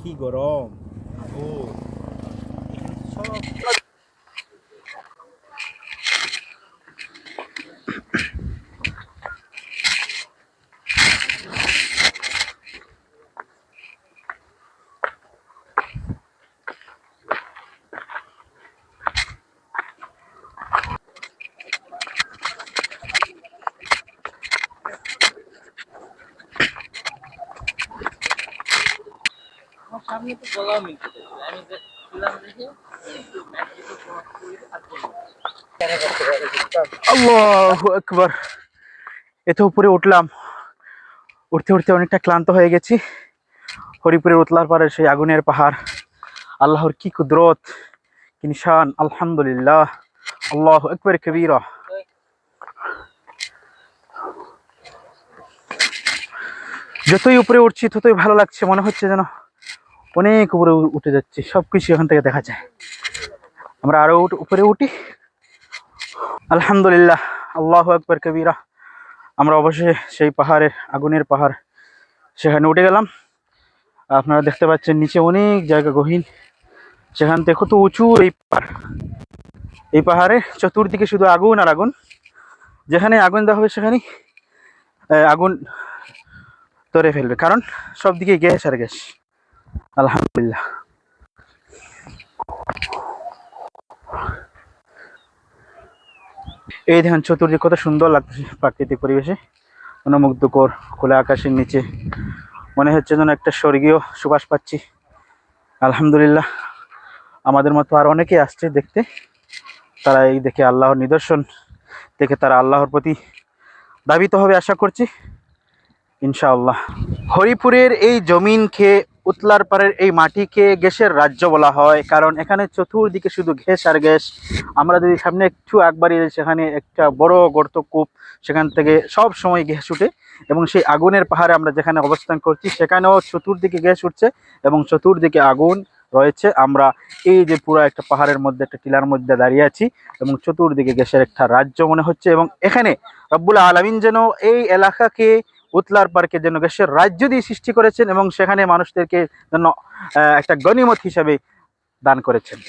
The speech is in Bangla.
কি গরম আগুন এখানে তো সব। আমার সামনে তো গলা মিলতে আমি ছিলাম দেখে আল্লাহু আকবার। এত উপরে উঠলাম, উঠতে উঠতে অনেকটা ক্লান্ত হয়ে গেছি। হরিপুরের উতলার পারে সেই আগুনের পাহাড়, আল্লাহর কি কুদরত, কি নিশান। আলহামদুলিল্লাহ, আল্লাহু আকবার কবীরা। যতই উপরে উঠছি ততই ভালো লাগছে, মনে হচ্ছে যেন অনেক উপরে উঠে যাচ্ছি, সবকিছু এখান থেকে দেখা যায়। আমরা আরো উপরে উঠি। আলহামদুলিল্লাহ, আল্লাহু আকবার কবীরা। আমরা অবশ্যই সেই পাহাড়ের, আগুনের পাহাড়, সেখানে উঠে গেলাম। আপনারা দেখতে পাচ্ছেন নিচে অনেক জায়গা গহীন, সেখান থেকে কত উঁচু এই পাহাড়। এই পাহাড়ে চতুর্দিকে শুধু আগুন আর আগুন, যেখানে আগুন দেওয়া হবে সেখানে আগুন ধরে ফেলবে, কারণ সব দিকে গ্যাস আর গ্যাস। আলহামদুলিল্লাহ। এই দেখেন চতুর্দিকে কত সুন্দর লাগছে প্রাকৃতিক পরিবেশে, মনোমুগ্ধকর। খোলা আকাশের নিচে মনে হচ্ছে যেন একটা স্বর্গীয় সুবাস পাচ্ছি। আলহামদুলিল্লাহ। আমাদের মতো আর অনেকে আসছে দেখতে, তারা এই দেখে আল্লাহর নিদর্শন দেখে তারা আল্লাহর প্রতি দাবিত হবে, আশা করছি ইনশাআল্লাহ। হরিপুরের এই জমিনকে, উতলার পাড়ের এই মাটিকে গ্যাসের রাজ্য বলা হয়, কারণ এখানে চতুর্দিকে শুধু গ্যাস আর গ্যাস। আমরা যদি সামনে একটু একবারই, সেখানে একটা বড় গর্ত কূপ, সেখান থেকে সব সময় গ্যাস উঠে। এবং সেই আগুনের পাহাড়ে আমরা যেখানে অবস্থান করছি সেখানেও চতুর্দিকে গ্যাস উঠছে এবং চতুর্দিকে আগুন রয়েছে। আমরা এই যে পুরো একটা পাহাড়ের মধ্যে, একটা টিলার মধ্যে দাঁড়িয়ে আছি এবং চতুর্দিকে গ্যাসের একটা রাজ্য মনে হচ্ছে। এবং এখানে রব্বুল আলামিন যেন এই এলাকাকে, উতলার পার্কে যেন গ্যাসের রাজ্য দিয়ে সৃষ্টি করেছেন এবং সেখানে মানুষদেরকে যেন একটা গনিমত হিসাবে দান করেছেন।